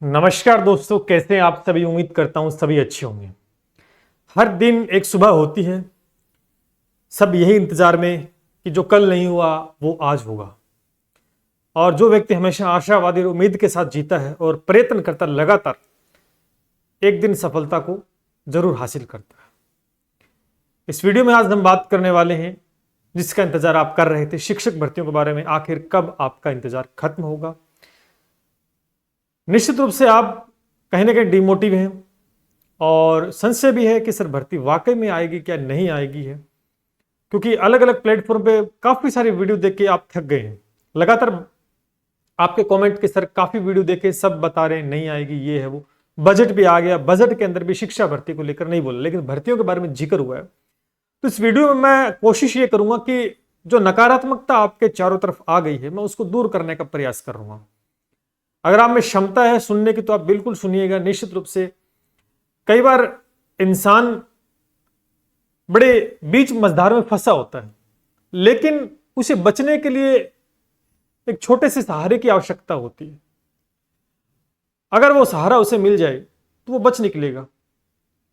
नमस्कार दोस्तों, कैसे हैं आप सभी। उम्मीद करता हूं सभी अच्छे होंगे। हर दिन एक सुबह होती है, सब यही इंतजार में कि जो कल नहीं हुआ वो आज होगा। और जो व्यक्ति हमेशा आशावादी और उम्मीद के साथ जीता है और प्रयत्न करता लगातार, एक दिन सफलता को जरूर हासिल करता है। इस वीडियो में आज हम बात करने वाले हैं जिसका इंतजार आप कर रहे थे, शिक्षक भर्तियों के बारे में। आखिर कब आपका इंतजार खत्म होगा। निश्चित रूप से आप कहीं ना कहीं डिमोटिव हैं और संशय भी है कि सर भर्ती वाकई में आएगी क्या नहीं आएगी है, क्योंकि अलग अलग प्लेटफॉर्म पे काफी सारी वीडियो देख के आप थक गए हैं। लगातार आपके कमेंट के सर काफी वीडियो देखे, सब बता रहे हैं नहीं आएगी, ये है वो। बजट भी आ गया, बजट के अंदर भी शिक्षा भर्ती को लेकर नहीं बोला, लेकिन भर्तियों के बारे में जिक्र हुआ है। तो इस वीडियो में मैं कोशिश ये करूंगा कि जो नकारात्मकता आपके चारों तरफ आ गई है, मैं उसको दूर करने का प्रयास कर रहा हूं। अगर आप में क्षमता है सुनने की तो आप बिल्कुल सुनिएगा। निश्चित रूप से कई बार इंसान बड़े बीच मझधार में फंसा होता है, लेकिन उसे बचने के लिए एक छोटे से सहारे की आवश्यकता होती है। अगर वो सहारा उसे मिल जाए तो वो बच निकलेगा।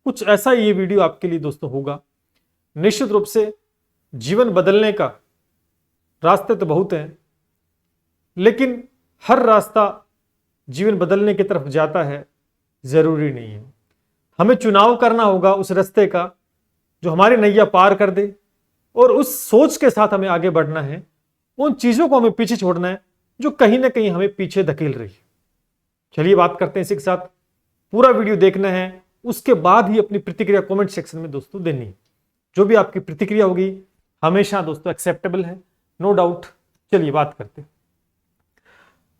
कुछ ऐसा ये वीडियो आपके लिए दोस्तों होगा। निश्चित रूप से जीवन बदलने का रास्ते तो बहुत हैं, लेकिन हर रास्ता जीवन बदलने की तरफ जाता है जरूरी नहीं है। हमें चुनाव करना होगा उस रास्ते का जो हमारी नैया पार कर दे, और उस सोच के साथ हमें आगे बढ़ना है। उन चीजों को हमें पीछे छोड़ना है जो कहीं ना कहीं हमें पीछे धकेल रही है। चलिए बात करते हैं इसी के साथ। पूरा वीडियो देखना है, उसके बाद ही अपनी प्रतिक्रिया कमेंट सेक्शन में दोस्तों देनी है। जो भी आपकी प्रतिक्रिया होगी हमेशा दोस्तों एक्सेप्टेबल है, नो डाउट। चलिए बात करते हैं।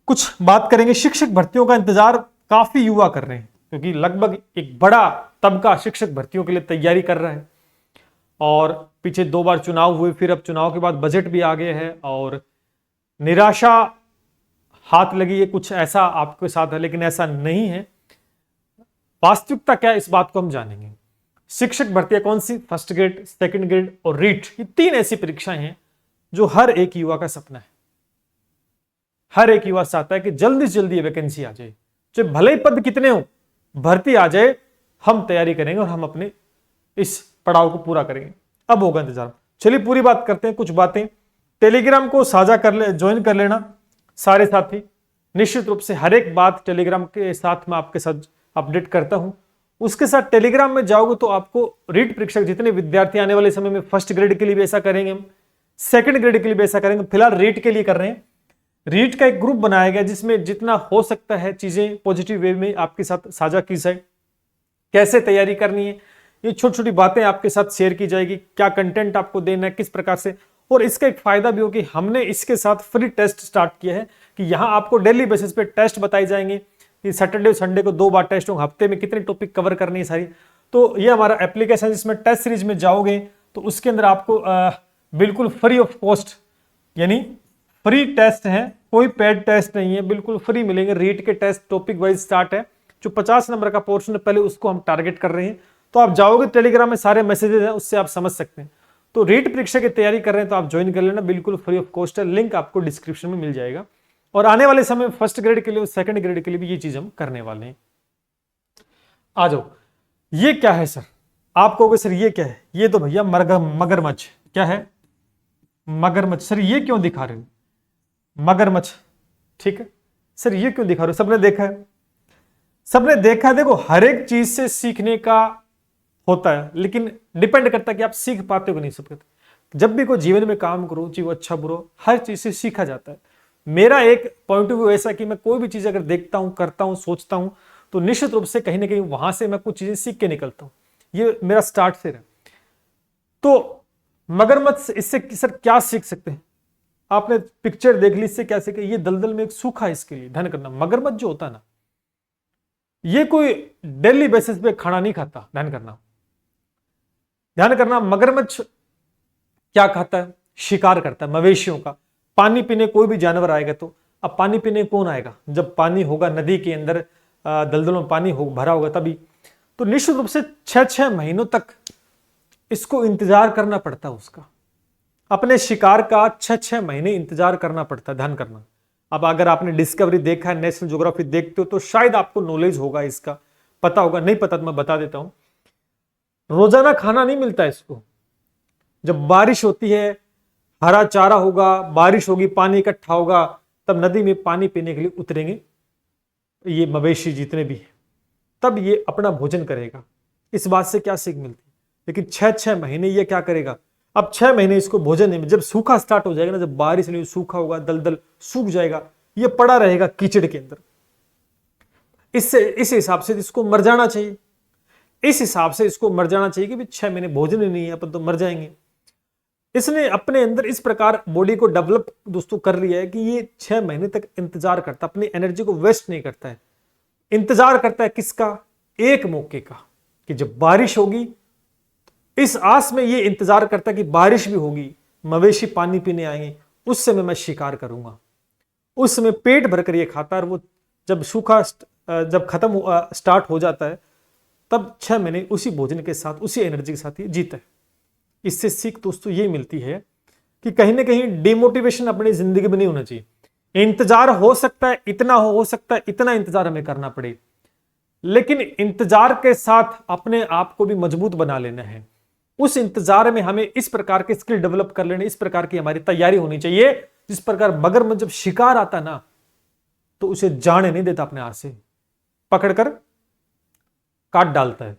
कुछ बात करेंगे, शिक्षक भर्तियों का इंतजार काफी युवा कर रहे हैं, क्योंकि लगभग एक बड़ा तबका शिक्षक भर्तियों के लिए तैयारी कर रहा है। और पीछे 2 बार चुनाव हुए, फिर अब चुनाव के बाद बजट भी आ गए हैं और निराशा हाथ लगी है। कुछ ऐसा आपके साथ है, लेकिन ऐसा नहीं है। वास्तविकता क्या है इस बात को हम जानेंगे। शिक्षक भर्तियां कौन सी? फर्स्ट ग्रेड, सेकंड ग्रेड और रीट, ये 3 ऐसी परीक्षाएं हैं जो हर एक युवा का सपना है। हर एक युवा चाहता है कि जल्दी से जल्दी वैकेंसी आ जाए, चाहे भले ही पद कितने हो, भर्ती आ जाए, हम तैयारी करेंगे और हम अपने इस पड़ाव को पूरा करेंगे। अब होगा इंतजार। चलिए पूरी बात करते हैं। कुछ बातें, टेलीग्राम को साझा कर ले, ज्वाइन कर लेना सारे साथी। निश्चित रूप से हर एक बात टेलीग्राम के साथ मैं आपके साथ अपडेट करता हूं। उसके साथ टेलीग्राम में जाओगे तो आपको रीट परीक्षा जितने विद्यार्थी आने वाले समय में फर्स्ट ग्रेड के लिए भी ऐसा करेंगे, हम सेकंड ग्रेड के लिए भी ऐसा करेंगे। फिलहाल रीट के लिए कर रहे हैं। रीट का एक ग्रुप बनाया गया जिसमें जितना हो सकता है चीजें पॉजिटिव वे में आपके साथ साझा की जाए। कैसे तैयारी करनी है, ये छोटी छोटी बातें आपके साथ शेयर की जाएगी। क्या कंटेंट आपको देना है, किस प्रकार से। और इसका एक फायदा भी हो कि हमने इसके साथ फ्री टेस्ट स्टार्ट किया है कि यहाँ आपको डेली बेसिस पे टेस्ट बताए जाएंगे कि सैटरडे संडे को 2 बार टेस्ट होंगे, हफ्ते में कितने टॉपिक कवर करनी है सारी। तो ये हमारा एप्लीकेशन, जिसमें टेस्ट सीरीज में जाओगे तो उसके अंदर आपको बिल्कुल फ्री ऑफ कॉस्ट, यानी फ्री टेस्ट है, कोई पेड टेस्ट नहीं है, बिल्कुल फ्री मिलेंगे। रीट के टेस्ट टॉपिक वाइज स्टार्ट है। जो 50 नंबर का पोर्शन है पहले उसको हम टारगेट कर रहे हैं। तो आप जाओगे टेलीग्राम में, सारे मैसेजेस हैं, उससे आप समझ सकते हैं। तो रीट परीक्षा की तैयारी कर रहे हैं तो आप ज्वाइन कर लेना, बिल्कुल फ्री ऑफ कॉस्ट है। लिंक आपको डिस्क्रिप्शन में मिल जाएगा। और आने वाले समय फर्स्ट ग्रेड के लिए और सेकंड ग्रेड के लिए भी ये चीज हम करने वाले हैं। आ जाओ। ये क्या है सर? आप कहोगे सर ये क्या है? ये तो भैया मगरमच्छ। क्या है? मगरमच्छ। सर ये क्यों दिखा रहे हो? मगरमच्छ, ठीक है सर, ये क्यों दिखा रहे हो? सबने देखा है, सबने देखा है। देखो, हर एक चीज से सीखने का होता है, लेकिन डिपेंड करता है कि आप सीख पाते हो कि नहीं सीख पाते। जब भी कोई जीवन में काम करो, चाहे वो अच्छा बुरा, हर चीज से सीखा जाता है। मेरा एक पॉइंट ऑफ व्यू ऐसा कि मैं कोई भी चीज अगर देखता हूं, करता हूं, सोचता हूं, तो निश्चित रूप से कहीं ना कहीं वहां से मैं कुछ चीजें सीख के निकलता हूं। ये मेरा स्टार्ट से रहा। तो मगरमच्छ, इससे सर क्या सीख सकते हैं? आपने पिक्चर देख ली, इससे क्या सीखे? ये दलदल में एक सूखा है, इसके लिए ध्यान करना। मगरमच्छ जो होता है ना, ये कोई डेली बेसिस पे खाना नहीं खाता। ध्यान करना, ध्यान करना। मगरमच्छ क्या खाता है? शिकार करता है मवेशियों का। पानी पीने कोई भी जानवर आएगा तो अब पानी पीने कौन आएगा? जब पानी होगा नदी के अंदर, दलदलों में पानी भरा होगा तभी। तो निश्चित रूप से 6-6 महीनों तक इसको इंतजार करना पड़ता है उसका। अपने शिकार का 6-6 महीने इंतजार करना पड़ता है। ध्यान करना, अब अगर आपने डिस्कवरी देखा है, नेशनल ज्योग्राफी देखते हो तो शायद आपको नॉलेज होगा, इसका पता होगा, नहीं पता तो मैं बता देता हूं। रोजाना खाना नहीं मिलता इसको। जब बारिश होती है, हरा चारा होगा, बारिश होगी, पानी इकट्ठा होगा, तब नदी में पानी पीने के लिए उतरेंगे ये मवेशी जितने भी हैं, तब ये अपना भोजन करेगा। इस बात से क्या सीख मिलती है? लेकिन 6-6 महीने ये क्या करेगा? अब 6 महीने इसको भोजन नहीं, जब सूखा स्टार्ट हो जाएगा ना, जब बारिश नहीं, सूखा होगा, दलदल सूख जाएगा, ये पड़ा रहेगा कीचड़ के अंदर। इस हिसाब से इसको मर जाना चाहिए। इस हिसाब से इसको मर जाना चाहिए कि 6 महीने भोजन ही नहीं है, अपन तो मर जाएंगे। इसने अपने अंदर इस प्रकार बॉडी को डेवलप दोस्तों कर लिया है कि ये 6 महीने तक इंतजार करता, अपनी एनर्जी को वेस्ट नहीं करता है। इंतजार करता है किसका? एक मौके का, कि जब बारिश होगी, इस आस में ये इंतजार करता है कि बारिश भी होगी, मवेशी पानी पीने आएंगे, उस समय मैं शिकार करूंगा। उस समय पेट भरकर ये खाता है, और वो जब सूखा जब खत्म स्टार्ट हो जाता है, तब 6 महीने उसी भोजन के साथ, उसी एनर्जी के साथ ये जीता है। इससे सीख दोस्तों ये मिलती है कि कहीं ना कहीं डिमोटिवेशन अपनी जिंदगी में नहीं होना चाहिए। इंतजार हो सकता है इतना, हो सकता है इतना इंतजार हमें करना पड़े, लेकिन इंतजार के साथ अपने आप को भी मजबूत बना लेना है। उस इंतजार में हमें इस प्रकार के स्किल डेवलप कर लेने, इस प्रकार की हमारी तैयारी होनी चाहिए, जिस प्रकार मगरमच्छ जब शिकार आता ना, तो उसे जाने नहीं देता, अपने हाथ से पकड़कर काट डालता है।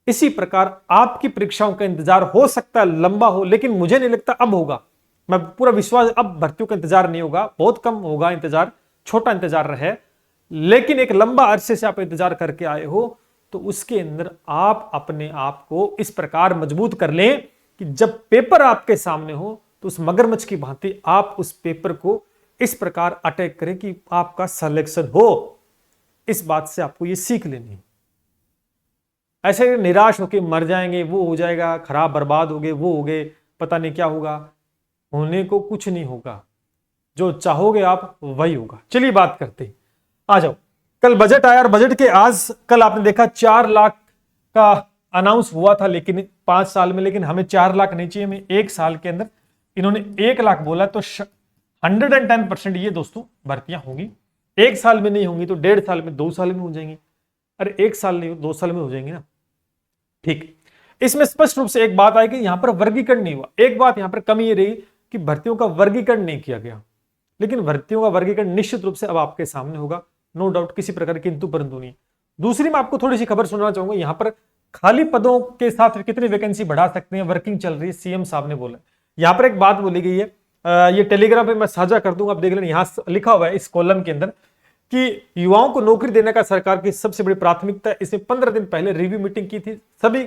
इसी प्रकार आपकी परीक्षाओं का इंतजार हो सकता है लंबा हो, लेकिन मुझे नहीं लगता अब होगा। मैं पूरा विश्वास, अब भर्तियों का इंतजार नहीं होगा, बहुत कम होगा इंतजार, छोटा इंतजार रहे, लेकिन एक लंबा अरसे से आप इंतजार करके आए हो, तो उसके अंदर आप अपने आप को इस प्रकार मजबूत कर लें कि जब पेपर आपके सामने हो, तो उस मगरमच्छ की भांति आप उस पेपर को इस प्रकार अटैक करें कि आपका सिलेक्शन हो। इस बात से आपको ये सीख लेनी है। ऐसे निराश होकर मर जाएंगे, वो हो जाएगा, खराब बर्बाद हो गए, वो हो गए, पता नहीं क्या होगा, होने को कुछ नहीं होगा। जो चाहोगे आप वही होगा। चलिए बात करते हैं, आ जाओ। कल बजट आया, और बजट के कल आपने देखा 4 लाख का अनाउंस हुआ था, लेकिन 5 साल में, लेकिन हमें 4 लाख नहीं चाहिए, हमें 1 साल के अंदर इन्होंने 1 लाख बोला, तो 110% ये दोस्तों भर्तियां होंगी। 1 साल में नहीं होंगी तो 1.5 साल में, 2 साल में हो जाएंगी। अरे 1 साल नहीं, 2 साल में हो जाएंगी ना। ठीक, इसमें स्पष्ट रूप से एक बात आई कि यहां पर वर्गीकरण नहीं हुआ। एक बात यहां पर कमी ये रही कि भर्तियों का वर्गीकरण नहीं किया गया, लेकिन भर्तियों का वर्गीकरण निश्चित रूप से अब आपके सामने होगा, नो डाउट, किसी प्रकार किंतु परंतु नहीं। दूसरी मैं आपको थोड़ी सी खबर सुनाना चाहूंगा। यहां पर खाली पदों के साथ कितनी वैकेंसी बढ़ा सकते हैं, वर्किंग चल रही है, सीएम साहब ने बोला। यहां पर एक बात बोली गई है, ये टेलीग्राम पे मैं साझा कर दूंगा, आप देख लेना। यहां लिखा हुआ है इस कॉलम के अंदर कि युवाओं को नौकरी देने का सरकार की सबसे बड़ी प्राथमिकता है। इसने 15 दिन पहले रिव्यू मीटिंग की थी, सभी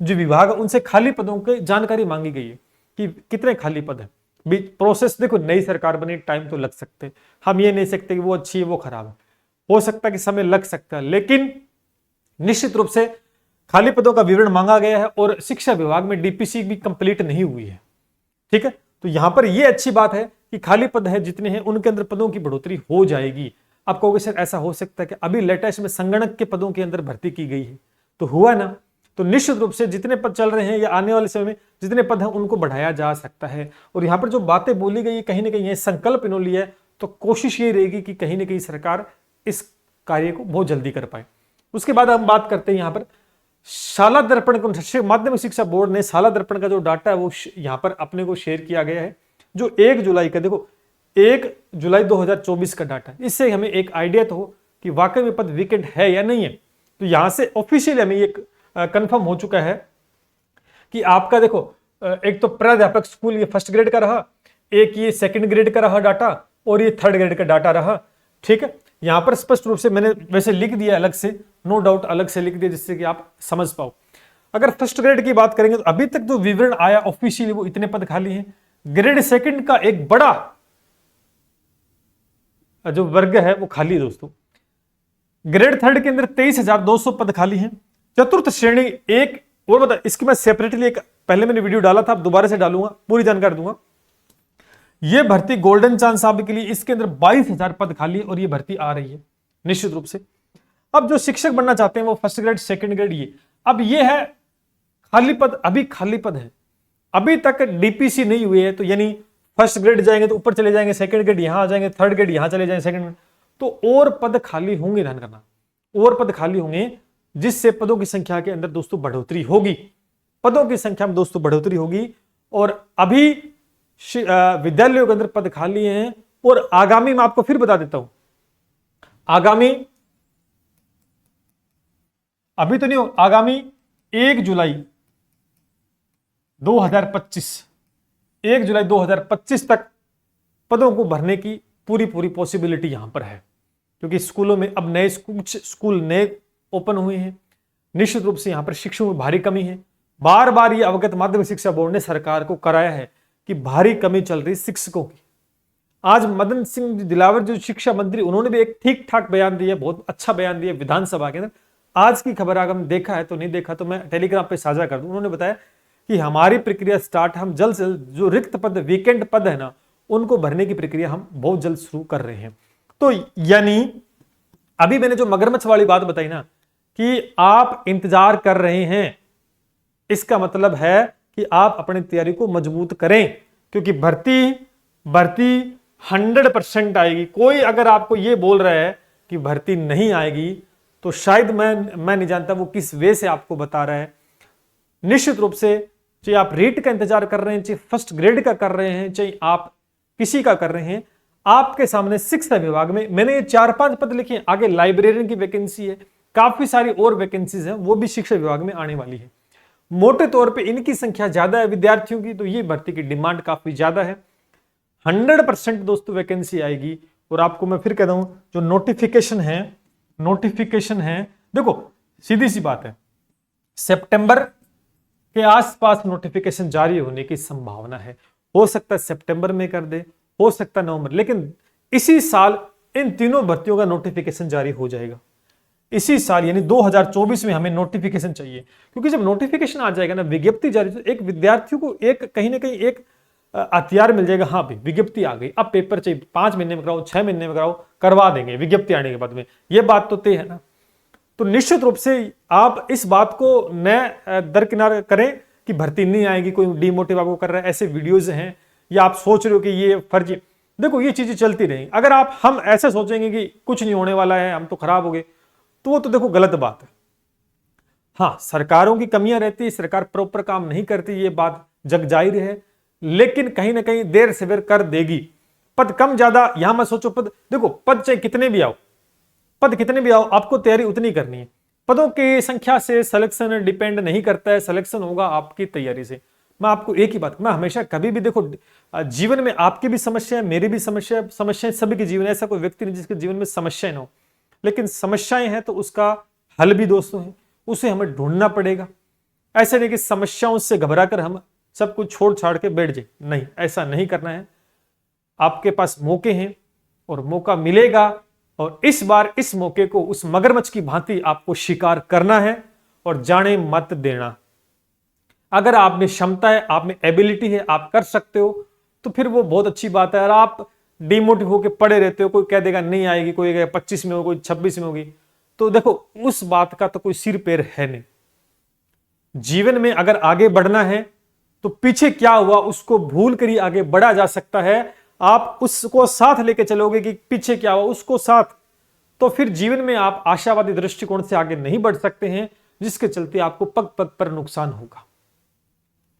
जो विभाग है उनसे खाली पदों की जानकारी मांगी गई है कि कितने खाली पद है। प्रोसेस देखो, नई सरकार बनी, टाइम तो लग सकते, हम ये नहीं सकते कि वो अच्छी है वो खराब है, हो सकता है कि समय लग सकता है, लेकिन निश्चित रूप से खाली पदों का विवरण मांगा गया है। और शिक्षा विभाग में डीपीसी भी कंप्लीट नहीं हुई है, ठीक है। तो यहां पर यह अच्छी बात है कि खाली पद है जितने हैं उनके अंदर पदों की बढ़ोतरी हो जाएगी। आप कहोगे सर ऐसा हो सकता है कि अभी लेटेस्ट में संगणक के पदों के अंदर भर्ती की गई है, तो हुआ ना। तो निश्चित रूप से जितने पद चल रहे हैं या आने वाले समय में जितने पद हैं उनको बढ़ाया जा सकता है। और यहां पर जो बातें बोली गई कहीं ना कहीं ये संकल्प इन्होंने लिया है, तो कोशिश ये रहेगी कि कहीं ना कहीं सरकार इस कार्य को बहुत जल्दी कर पाए। उसके बाद हम बात करते हैं यहां पर शाला दर्पण को, माध्यमिक शिक्षा बोर्ड ने शाला दर्पण का जो डाटा है वो यहां पर अपने को शेयर किया गया है, जो 1 जुलाई का, देखो 1 जुलाई 2024 का डाटा। इससे हमें एक आइडिया तो हो कि वाकई में पद वेकेंट है या नहीं है। तो यहां से ऑफिशियली हमें ये कंफर्म हो चुका है कि आपका देखो, एक तो प्राध्यापक स्कूल ये 1st ग्रेड का रहा, एक ये 2nd ग्रेड का रहा डाटा, और ये 3rd ग्रेड का डाटा रहा, ठीक है। यहां पर स्पष्ट रूप से मैंने वैसे लिख दिया अलग से, नो डाउट अलग से लिख दिया जिससे कि आप समझ पाओ। अगर 1st ग्रेड की बात करेंगे तो अभी तक जो विवरण आया ऑफिशियली वो इतने पद खाली हैं। ग्रेड 2nd का एक बड़ा जो वर्ग है वो खाली है दोस्तों। ग्रेड 3rd के अंदर 23,200 पद खाली हैं। 4th श्रेणी एक और बता, इसकी मैं सेपरेटली एक पहले मैंने वीडियो डाला था, अब दोबारा से डालूंगा, पूरी जानकारी दूंगा। यह भर्ती गोल्डन चांस साहब के लिए, इसके अंदर 22,000 पद खाली है और ये भर्ती आ रही है निश्चित रूप से। अब जो शिक्षक बनना चाहते हैं वो 1st ग्रेड 2nd ग्रेड, ये अब ये है खाली पद, अभी खाली पद है, अभी तक डीपीसी नहीं हुए है, तो यानी फर्स्ट ग्रेड जाएंगे तो ऊपर चले जाएंगे, सेकंड ग्रेड यहां आ जाएंगे, थर्ड ग्रेड यहां चले जाएंगे, सेकंड ग्रेड, तो और पद खाली होंगे, ध्यान करना, और पद खाली होंगे, जिससे पदों की संख्या के अंदर दोस्तों बढ़ोतरी होगी, पदों की संख्या में दोस्तों बढ़ोतरी होगी। और अभी विद्यालयों के अंदर पद खाली हैं, और आगामी मैं आपको फिर बता देता हूं, आगामी अभी तो नहीं हो, आगामी 1 जुलाई 2025 1 जुलाई 2025 तक पदों को भरने की पूरी पॉसिबिलिटी यहां पर है, क्योंकि स्कूलों में अब नए कुछ स्कूल नए ओपन हुए हैं। निश्चित रूप से यहां पर शिक्षकों में भारी कमी है। बार बार ये अवगत माध्यमिक शिक्षा बोर्ड ने सरकार को कराया है कि भारी कमी चल रही शिक्षकों की। आज मदन सिंह दिलावर जो शिक्षा मंत्री, उन्होंने भी एक ठीक ठाक बयान दिया, बहुत अच्छा बयान दिया विधानसभा के अंदर। आज की खबर अगर हम देखा है तो नहीं देखा तो मैं टेलीग्राम पे साझा कर दूं। उन्होंने बताया कि हमारी प्रक्रिया स्टार्ट, हम जल्द से जल्द जो रिक्त पद, वीकेंड पद है ना, उनको भरने की प्रक्रिया हम बहुत जल्द शुरू कर रहे हैं। तो यानी अभी मैंने जो मगरमच्छ वाली बात बताई ना कि आप इंतजार कर रहे हैं, इसका मतलब है कि आप अपनी तैयारी को मजबूत करें, क्योंकि भर्ती 100% आएगी। कोई अगर आपको यह बोल रहा है कि भर्ती नहीं आएगी तो शायद मैं नहीं जानता वो किस वे से आपको बता रहा है। निश्चित रूप से चाहे आप रीट का इंतजार कर रहे हैं, चाहे फर्स्ट ग्रेड का कर रहे हैं, चाहे आप किसी का कर रहे हैं, आपके सामने शिक्षा विभाग में मैंने ये 4-5 पद लिखे हैं। आगे लाइब्रेरियन की वैकेंसी है, काफी सारी और वैकेंसीज हैं, वो भी शिक्षा विभाग में आने वाली है। मोटे तौर पे इनकी संख्या ज्यादा है विद्यार्थियों की, तो ये भर्ती की डिमांड काफी ज्यादा है। 100% दोस्तों वैकेंसी आएगी। और आपको मैं फिर कह दूं, जो नोटिफिकेशन है, देखो सीधी सी बात है, सितंबर के आसपास नोटिफिकेशन जारी होने की संभावना है। हो सकता है सितंबर में कर दे, हो सकता है नवंबर, लेकिन इसी साल इन तीनों भर्तियों का नोटिफिकेशन जारी हो जाएगा। इसी साल यानी 2024 में हमें नोटिफिकेशन चाहिए, क्योंकि जब नोटिफिकेशन आ जाएगा ना, विज्ञप्ति जारी, तो एक विद्यार्थियों को एक कहीं ना कहीं एक हथियार मिल जाएगा। हाँ भाई विज्ञप्ति आ गई, अब पेपर चाहिए, 5 महीने में कराओ, 6 महीने में कराओ, करवा देंगे विज्ञप्ति आने के बाद में, ये बात तो तय है ना। तो निश्चित रूप से आप इस बात को न दरकिनार करें कि भर्ती नहीं आएगी, कोई डिमोटिव आपको कर रहा है, ऐसे वीडियोज हैं, या आप सोच रहे हो कि ये फर्जी। देखो ये चीजें चलती रहेंगी। अगर हम ऐसे सोचेंगे कि कुछ नहीं होने वाला है, हम तो खराब हो गए, तो वो तो देखो गलत बात है। हाँ सरकारों की कमियां रहती है, सरकार प्रॉपर काम नहीं करती, ये बात जग जाहिर है, लेकिन कहीं ना कहीं देर सवेर कर देगी। पद कम ज्यादा यहां मत सोचो, पद देखो, पद चाहे कितने भी आओ, आपको तैयारी उतनी करनी है। पदों की संख्या से सिलेक्शन डिपेंड नहीं करता है, सिलेक्शन होगा आपकी तैयारी से। मैं आपको एक ही बात, मैं हमेशा कभी भी देखो, जीवन में आपकी भी समस्या है, मेरी भी समस्याएं सभी के जीवन, ऐसा कोई व्यक्ति नहीं जिसके जीवन में समस्याएं ना हो, लेकिन समस्याएं हैं तो उसका हल भी दोस्तों है, उसे हमें ढूंढना पड़ेगा। ऐसा नहीं कि समस्याओं से घबराकर हम सब कुछ छोड़ छाड़ के बैठ जाए, नहीं, ऐसा नहीं करना है। आपके पास मौके हैं और मौका मिलेगा, और इस बार इस मौके को उस मगरमच्छ की भांति आपको शिकार करना है और जाने मत देना। अगर आप में क्षमता है, आप में एबिलिटी है, आप कर सकते हो, तो फिर वो बहुत अच्छी बात है। और आप डिमोटिव होकर पड़े रहते हो, कोई कह देगा नहीं आएगी, कोई कहेगा 25 में हो, कोई 26 में होगी, तो देखो उस बात का तो कोई सिर पैर है नहीं। जीवन में अगर आगे बढ़ना है तो पीछे क्या हुआ उसको भूल कर ही आगे बढ़ा जा सकता है। आप उसको साथ लेके चलोगे कि पीछे क्या हुआ उसको साथ, तो फिर जीवन में आप आशावादी दृष्टिकोण से आगे नहीं बढ़ सकते हैं, जिसके चलते आपको पग पग पर नुकसान होगा।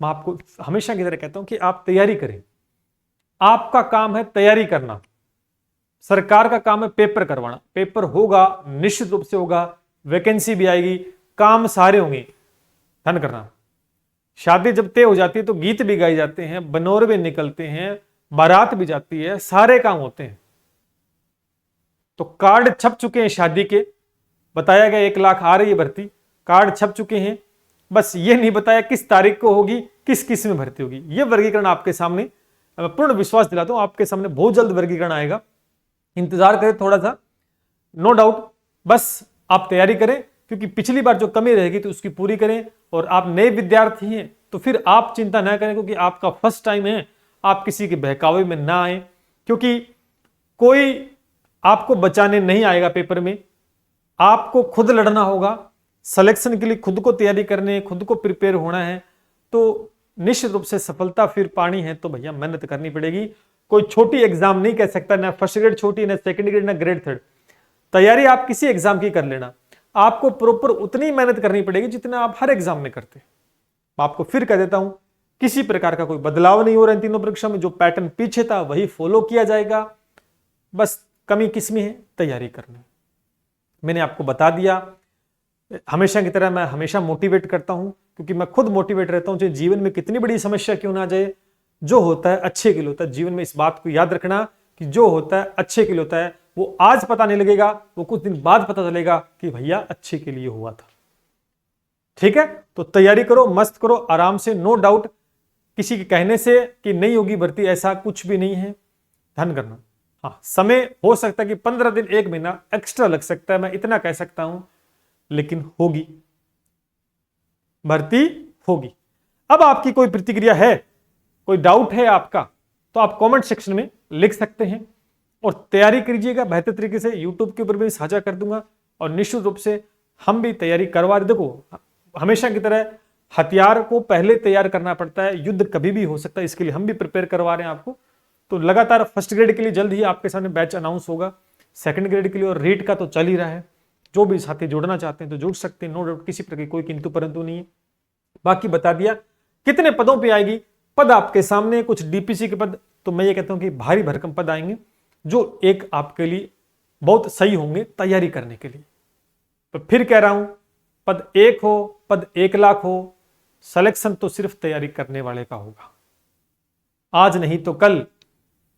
मैं आपको हमेशा की तरह कहता हूं कि आप तैयारी करें, आपका काम है तैयारी करना, सरकार का काम है पेपर करवाना। पेपर होगा, निश्चित रूप से होगा, वैकेंसी भी आएगी, काम सारे होंगे। ध्यान करना, शादी जब तय हो जाती है तो गीत भी गाए जाते हैं, बनोर भी निकलते हैं, बारात भी जाती है, सारे काम होते हैं। तो कार्ड छप चुके हैं शादी के, बताया गया 1 लाख आ रही है भर्ती, कार्ड छप चुके हैं, बस ये नहीं बताया किस तारीख को होगी, किस किस में भर्ती होगी। ये वर्गीकरण आपके सामने, पूर्ण विश्वास दिलाता हूं आपके सामने बहुत जल्द वर्गीकरण आएगा। इंतजार करें थोड़ा सा, नो डाउट, बस आप तैयारी करें, क्योंकि पिछली बार जो कमी रहेगी तो उसकी पूरी करें। और आप नए विद्यार्थी हैं तो फिर आप चिंता ना करें, क्योंकि आपका फर्स्ट टाइम है, आप किसी के बहकावे में ना आए, क्योंकि कोई आपको बचाने नहीं आएगा। पेपर में आपको खुद लड़ना होगा, सिलेक्शन के लिए खुद को तैयारी करनी है, खुद को प्रिपेयर होना है। तो निश्चित रूप से सफलता फिर पानी है तो भैया मेहनत करनी पड़ेगी। कोई छोटी एग्जाम नहीं कह सकता, ना फर्स्ट ग्रेड छोटी, ना सेकंड ग्रेड, ना ग्रेड थर्ड। तैयारी आप किसी एग्जाम की कर लेना, आपको प्रॉपर उतनी मेहनत करनी पड़ेगी जितना आप हर एग्जाम में करते। आपको फिर कह देता हूं, किसी प्रकार का कोई बदलाव नहीं हो रहा इन तीनों परीक्षा में, जो पैटर्न पीछे था वही फॉलो किया जाएगा। बस कमी किसमें है? तैयारी करने। मैंने आपको बता दिया। हमेशा की तरह मैं हमेशा मोटिवेट करता हूं, क्योंकि मैं खुद मोटिवेट रहता हूं, चाहे जीवन में कितनी बड़ी समस्या क्यों ना जाए, जो होता है अच्छे के लिए होता है। जीवन में इस बात को याद रखना कि जो होता है अच्छे के लिए होता है। वो आज पता नहीं लगेगा, वो कुछ दिन बाद पता चलेगा कि भैया अच्छे के लिए हुआ था। ठीक है, तो तैयारी करो, मस्त करो, आराम से, नो डाउट। किसी के कहने से कि नहीं होगी भर्ती, ऐसा कुछ भी नहीं है। ध्यान करना। हाँ, समय हो सकता है कि 15 दिन 1 महीना एक्स्ट्रा लग सकता है, मैं इतना कह सकता हूं, लेकिन होगी, भर्ती होगी। अब आपकी कोई प्रतिक्रिया है, कोई डाउट है आपका, तो आप कमेंट सेक्शन में लिख सकते हैं। और तैयारी कीजिएगा बेहतर तरीके से। यूट्यूब के ऊपर भी साझा कर दूंगा, और निश्चित रूप से हम भी तैयारी करवा रहे। देखो, हमेशा की तरह हथियार को पहले तैयार करना पड़ता है, युद्ध कभी भी हो सकता है, इसके लिए हम भी प्रिपेयर करवा रहे हैं आपको। तो लगातार फर्स्ट ग्रेड के लिए जल्द ही आपके सामने बैच अनाउंस होगा, सेकंड ग्रेड के लिए और रीट का तो चल ही रहा है। जो भी साथी जुड़ना चाहते हैं तो जुड़ सकते हैं, नो डाउट, किसी प्रकार की कोई किंतु परंतु नहीं है। बाकी बता दिया कितने पदों पे आएगी। पद आपके सामने, कुछ डीपीसी के पद तो मैं ये कहता हूं कि भारी भरकम पद आएंगे, जो एक आपके लिए बहुत सही होंगे तैयारी करने के लिए। तो फिर कह रहा हूं, पद 1 हो, पद 1 लाख हो, सिलेक्शन तो सिर्फ तैयारी करने वाले का होगा। आज नहीं तो कल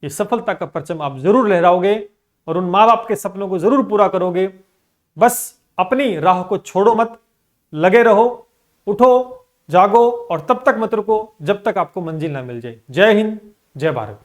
ये सफलता का परचम आप जरूर लहराओगे, और उन मां बाप के सपनों को जरूर पूरा करोगे। बस अपनी राह को छोड़ो मत, लगे रहो, उठो, जागो, और तब तक मत रुको जब तक आपको मंजिल ना मिल जाए। जय हिंद, जय भारत।